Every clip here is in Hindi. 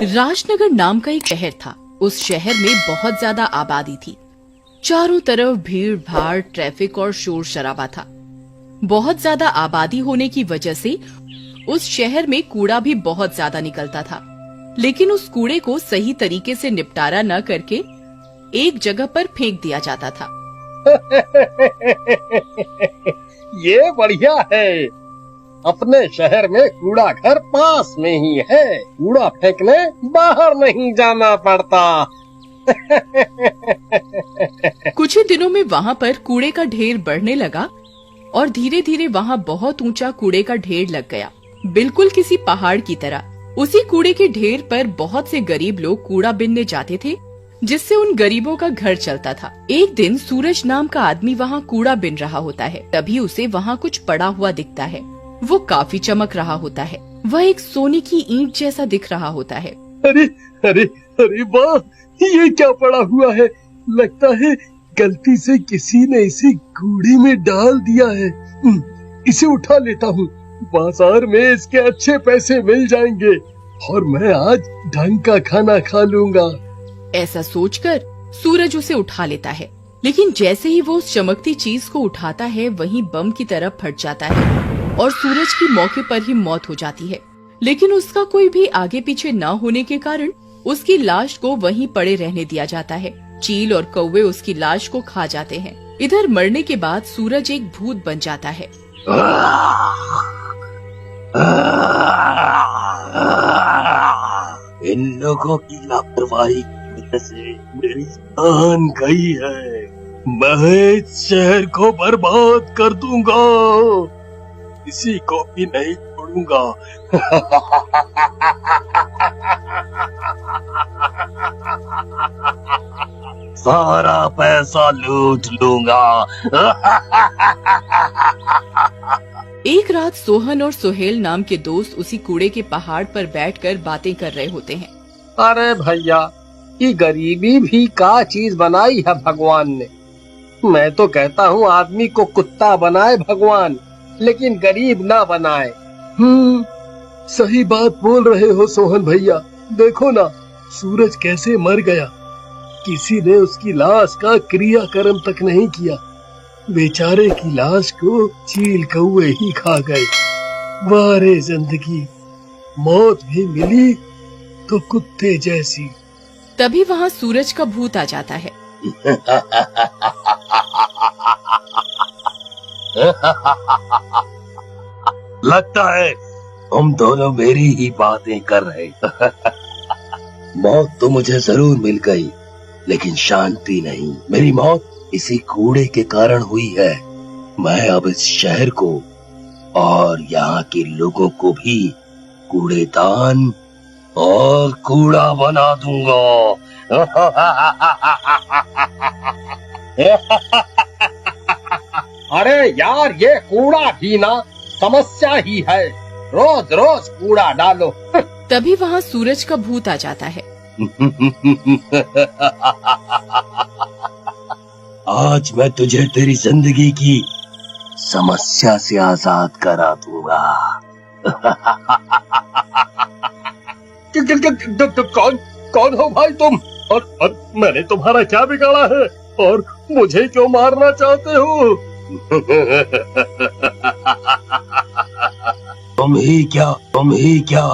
राजनगर नाम का एक शहर था। उस शहर में बहुत ज्यादा आबादी थी। चारों तरफ भीड़ भाड़, ट्रैफिक और शोर शराबा था। बहुत ज्यादा आबादी होने की वजह से उस शहर में कूड़ा भी बहुत ज्यादा निकलता था, लेकिन उस कूड़े को सही तरीके से निपटारा न करके एक जगह पर फेंक दिया जाता था। ये बढ़िया है। अपने शहर में कूड़ा घर पास में ही है। कूड़ा फेंकने बाहर नहीं जाना पड़ता। कुछ ही दिनों में वहाँ पर कूड़े का ढेर बढ़ने लगा और धीरे धीरे वहाँ बहुत ऊंचा कूड़े का ढेर लग गया, बिल्कुल किसी पहाड़ की तरह। उसी कूड़े के ढेर पर बहुत से गरीब लोग कूड़ा बीनने जाते थे, जिससे उन गरीबों का घर चलता था। एक दिन सूरज नाम का आदमी वहाँ कूड़ा बिन रहा होता है। तभी उसे वहाँ कुछ पड़ा हुआ दिखता है। वो काफी चमक रहा होता है। वह एक सोने की ईंट जैसा दिख रहा होता है। अरे अरे अरे वाह, ये क्या पड़ा हुआ है? लगता है गलती से किसी ने इसे कूड़े में डाल दिया है। इसे उठा लेता हूँ। बाजार में इसके अच्छे पैसे मिल जाएंगे और मैं आज ढंग का खाना खा लूंगा। ऐसा सोचकर सूरज उसे उठा लेता है, लेकिन जैसे ही वो उस चमकती चीज को उठाता है, वहीं बम की तरह फट जाता है और सूरज की मौके पर ही मौत हो जाती है। लेकिन उसका कोई भी आगे पीछे न होने के कारण उसकी लाश को वहीं पड़े रहने दिया जाता है। चील और कौवे उसकी लाश को खा जाते हैं। इधर मरने के बाद सूरज एक भूत बन जाता है। इन लोगों की लापरवाही की वजह से मेरी जान गई है। मैं इस शहर को बर्बाद कर दूंगा, किसी को भी नहीं छोड़ूंगा। सारा पैसा लूट लूंगा। एक रात सोहन और सुहेल नाम के दोस्त उसी कूड़े के पहाड़ पर बैठकर बातें कर रहे होते हैं। अरे भैया, ये गरीबी भी का चीज बनाई है भगवान ने। मैं तो कहता हूँ आदमी को कुत्ता बनाए भगवान, लेकिन गरीब ना बनाए। सही बात बोल रहे हो सोहन भैया। देखो ना, सूरज कैसे मर गया। किसी ने उसकी लाश का क्रियाकर्म तक नहीं किया। बेचारे की लाश को चील कौवे ही खा गए। वाह रे जिंदगी, मौत भी मिली तो कुत्ते जैसी। तभी वहाँ सूरज का भूत आ जाता है। लगता है तुम दोनों मेरी ही बातें कर रहे। मौत तो मुझे जरूर मिल गई, लेकिन शांति नहीं। मेरी मौत इसी कूड़े के कारण हुई है। मैं अब इस शहर को और यहाँ के लोगों को भी कूड़ेदान और कूड़ा बना दूंगा। अरे यार, ये कूड़ा भी ना समस्या ही है। रोज रोज कूड़ा डालो। तभी वहाँ सूरज का भूत आ जाता है। आज मैं तुझे तेरी जिंदगी की समस्या से आजाद करा दूंगा। कौन कौन हो भाई तुम? और मैंने तुम्हारा क्या बिगाड़ा है और मुझे क्यों मारना चाहते हो? तुम ही क्या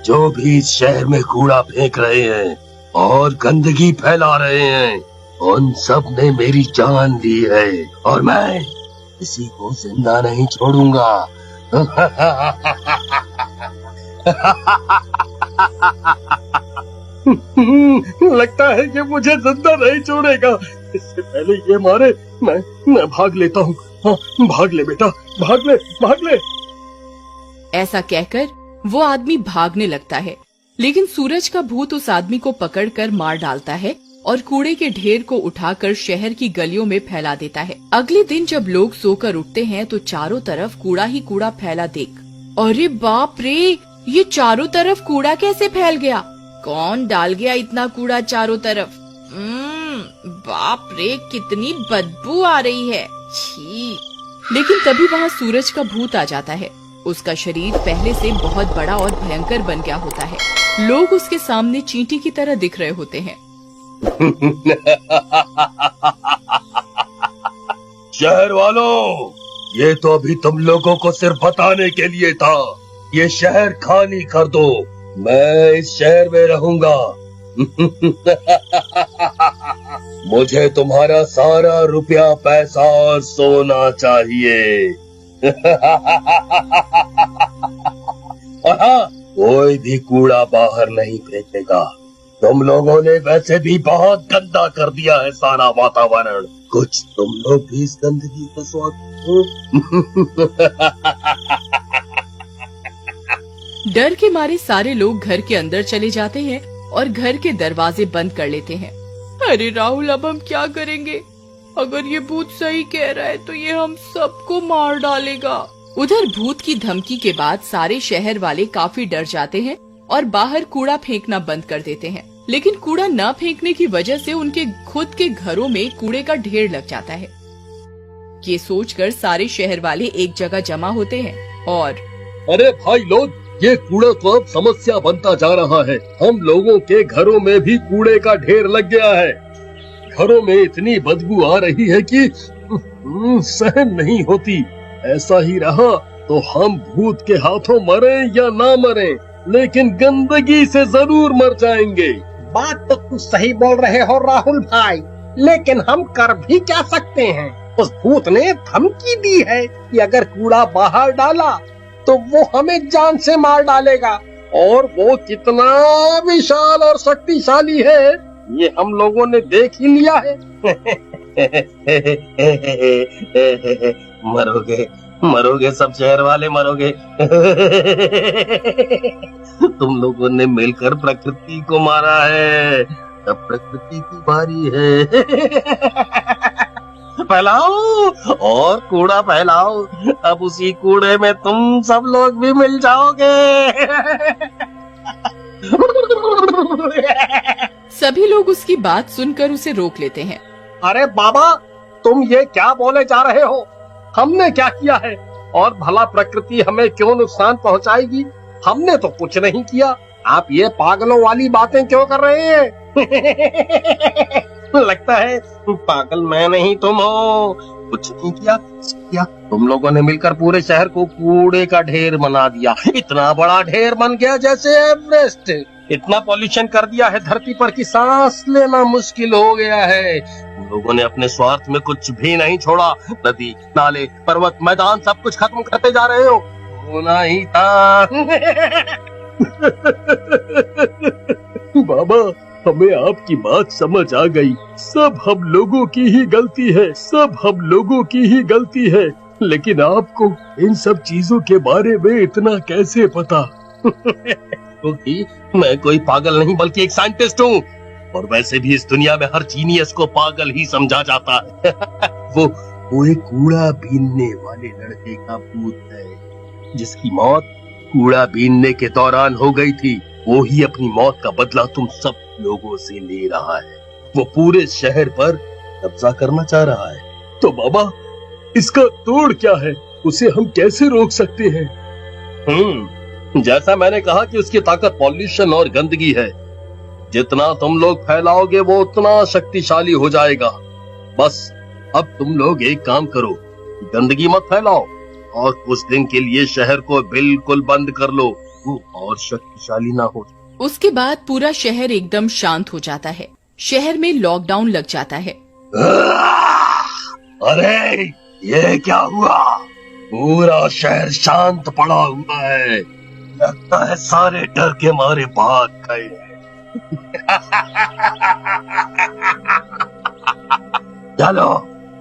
जो भी इस शहर में कूड़ा फेंक रहे हैं और गंदगी फैला रहे हैं, उन सब ने मेरी जान ली है और मैं किसी को जिंदा नहीं छोड़ूंगा। लगता है कि मुझे जिंदा नहीं छोड़ेगा। इससे पहले ये मारे, मैं भाग लेता हूँ। हाँ, भाग ले बेटा, भाग ले। ऐसा कहकर वो आदमी भागने लगता है, लेकिन सूरज का भूत उस आदमी को पकड़कर मार डालता है और कूड़े के ढेर को उठाकर शहर की गलियों में फैला देता है। अगले दिन जब लोग सोकर उठते हैं तो चारों तरफ कूड़ा ही कूड़ा फैला देख, अरे बाप रे, ये चारों तरफ कूड़ा कैसे फैल गया? कौन डाल गया इतना कूड़ा चारों तरफ? बाप रे, कितनी बदबू आ रही है, छी। लेकिन तभी वहाँ सूरज का भूत आ जाता है। उसका शरीर पहले से बहुत बड़ा और भयंकर बन गया होता है। लोग उसके सामने चींटी की तरह दिख रहे होते हैं। शहर वालों, ये तो अभी तुम लोगों को सिर्फ बताने के लिए था। ये शहर खाली कर दो, मैं इस शहर में रहूंगा। मुझे तुम्हारा सारा रुपया, पैसा और सोना चाहिए। और हाँ, कोई भी कूड़ा बाहर नहीं फेंकेगा। तुम लोगों ने वैसे भी बहुत गंदा कर दिया है सारा वातावरण। कुछ तुम लोग भी इस गंदगी का स्वाद लो। डर के मारे सारे लोग घर के अंदर चले जाते हैं और घर के दरवाजे बंद कर लेते हैं। अरे राहुल, अब हम क्या करेंगे? अगर ये भूत सही कह रहा है तो ये हम सबको मार डालेगा। उधर भूत की धमकी के बाद सारे शहर वाले काफी डर जाते हैं और बाहर कूड़ा फेंकना बंद कर देते हैं। लेकिन कूड़ा न फेंकने की वजह से उनके खुद के घरों में कूड़े का ढेर लग जाता है। ये सोचकर सारे शहर वाले एक जगह जमा होते हैं और अरे भाई लोग, ये कूड़ा तो अब समस्या बनता जा रहा है। हम लोगों के घरों में भी कूड़े का ढेर लग गया है। घरों में इतनी बदबू आ रही है कि सहन नहीं होती। ऐसा ही रहा तो हम भूत के हाथों मरे या ना मरे, लेकिन गंदगी से जरूर मर जाएंगे। बात तो तुम सही बोल रहे हो राहुल भाई, लेकिन हम कर भी क्या सकते हैं? उस भूत ने धमकी दी है कि अगर कूड़ा बाहर डाला तो वो हमें जान से मार डालेगा। और वो कितना विशाल और शक्तिशाली है, ये हम लोगों ने देख ही लिया है। मरोगे, मरोगे, सब शहर वाले मरोगे। तुम लोगों ने मिलकर प्रकृति को मारा है, अब प्रकृति की बारी है। फैलाओ और कूड़ा फैलाओ, अब उसी कूड़े में तुम सब लोग भी मिल जाओगे। सभी लोग उसकी बात सुनकर उसे रोक लेते हैं। अरे बाबा, तुम ये क्या बोले जा रहे हो? हमने क्या किया है? और भला प्रकृति हमें क्यों नुकसान पहुंचाएगी? हमने तो कुछ नहीं किया। आप ये पागलों वाली बातें क्यों कर रहे हैं? लगता है पागल मैं नहीं तुम हो। कुछ नहीं किया, तुम लोगों ने मिलकर पूरे शहर को कूड़े का ढेर बना दिया। इतना बड़ा ढेर बन गया जैसे एवरेस्ट। इतना पॉल्यूशन कर दिया है धरती पर कि सांस लेना मुश्किल हो गया है। तुम लोगों ने अपने स्वार्थ में कुछ भी नहीं छोड़ा। नदी, नाले, पर्वत, मैदान सब कुछ खत्म करते जा रहे हो। होना ही था। बाबा, हमें आपकी बात समझ आ गई। सब हम लोगों की ही गलती है, सब हम लोगों की ही गलती है। लेकिन आपको इन सब चीजों के बारे में इतना कैसे पता? क्योंकि मैं कोई पागल नहीं बल्कि एक साइंटिस्ट हूँ। और वैसे भी इस दुनिया में हर जीनियस को पागल ही समझा जाता है। वो एक कूड़ा बीनने वाले लड़के का भूत है, जिसकी मौत कूड़ा बीनने के दौरान हो गई थी। वो ही अपनी मौत का बदला तुम सब लोगों से ले रहा है। वो पूरे शहर पर कब्जा करना चाह रहा है। तो बाबा, इसका तोड़ क्या है? उसे हम कैसे रोक सकते हैं? जैसा मैंने कहा कि उसकी ताकत पॉल्यूशन और गंदगी है। जितना तुम लोग फैलाओगे वो उतना शक्तिशाली हो जाएगा। बस अब तुम लोग एक काम करो, गंदगी मत फैलाओ और कुछ दिन के लिए शहर को बिल्कुल बंद कर लो, वो और शक्तिशाली ना हो। उसके बाद पूरा शहर एकदम शांत हो जाता है। शहर में लॉकडाउन लग जाता है। अरे ये क्या हुआ? पूरा शहर शांत पड़ा हुआ है। लगता है सारे डर के मारे भाग गए। चलो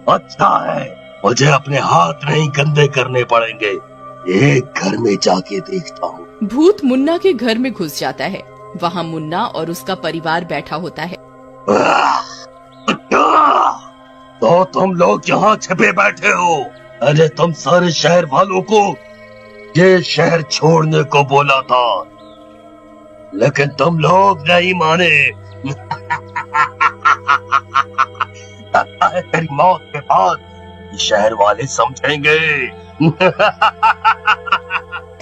अच्छा है, मुझे अपने हाथ नहीं गंदे करने पड़ेंगे। एक घर में जाके देखता हूँ। भूत मुन्ना के घर में घुस जाता है। वहाँ मुन्ना और उसका परिवार बैठा होता है। तो तुम लोग यहाँ छिपे बैठे हो? अरे तुम सारे शहर वालों को ये शहर छोड़ने को बोला था, लेकिन तुम लोग नहीं माने। लगता है तेरी मौत के बाद ये शहर वाले समझेंगे।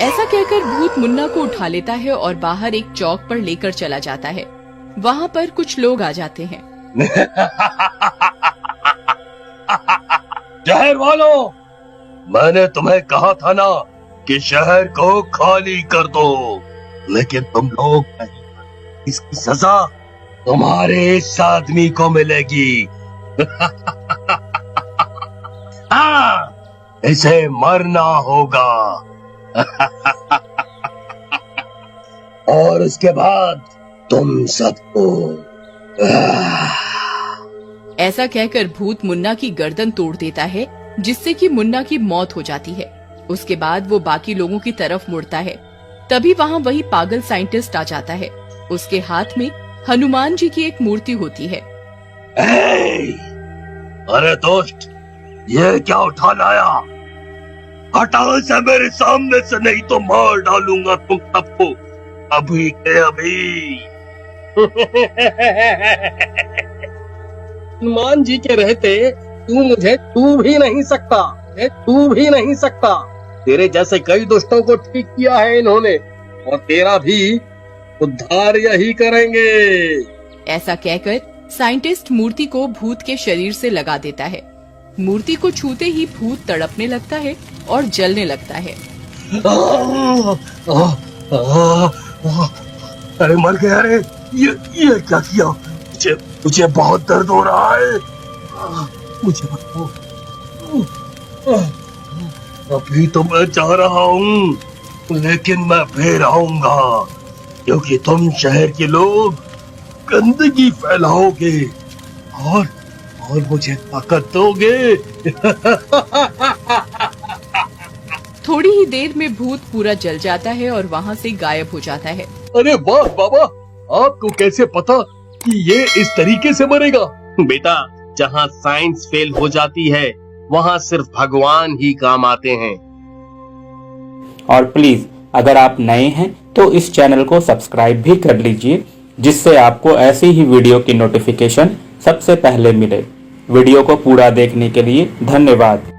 ऐसा कहकर भूत मुन्ना को उठा लेता है और बाहर एक चौक पर लेकर चला जाता है। वहाँ पर कुछ लोग आ जाते हैं। शहर वालों, मैंने तुम्हें कहा था ना कि शहर को खाली कर दो, लेकिन तुम लोग नहीं। इसकी सजा तुम्हारे इस आदमी को मिलेगी। हाँ, इसे मरना होगा। और उसके बाद तुम सबको। ऐसा कहकर भूत मुन्ना की गर्दन तोड़ देता है, जिससे कि मुन्ना की मौत हो जाती है। उसके बाद वो बाकी लोगों की तरफ मुड़ता है। तभी वहाँ वही पागल साइंटिस्ट आ जाता है। उसके हाथ में हनुमान जी की एक मूर्ति होती है। अरे दोस्त, ये क्या उठा लाया? हटाओ इसे मेरे सामने से, नहीं तो मार डालूंगा तुम सबको अभी के अभी। हनुमान जी के रहते तू मुझे छू भी नहीं सकता, तू भी नहीं सकता। तेरे जैसे कई दुष्टों को ठीक किया है इन्होंने, और तेरा भी उद्धार यही करेंगे। ऐसा कहकर साइंटिस्ट मूर्ति को भूत के शरीर से लगा देता है। मूर्ति को छूते ही भूत तड़पने लगता है और जलने लगता है। अरे मर गया रे, ये क्या किया? मुझे बहुत दर्द हो रहा है। मुझे बताओ। अभी तो मैं जा रहा हूँ, लेकिन मैं फिर आऊंगा, क्योंकि तुम शहर के लोग गंदगी फैलाओगे और मुझे ताकत दोगे। थोड़ी ही देर में भूत पूरा जल जाता है और वहाँ से गायब हो जाता है। अरे वाह बाबा, आपको कैसे पता कि ये इस तरीके से मरेगा? बेटा, जहाँ साइंस फेल हो जाती है वहाँ सिर्फ भगवान ही काम आते हैं। और प्लीज अगर आप नए हैं तो इस चैनल को सब्सक्राइब भी कर लीजिए, जिससे आपको ऐसी ही वीडियो की नोटिफिकेशन सबसे पहले मिले। वीडियो को पूरा देखने के लिए धन्यवाद।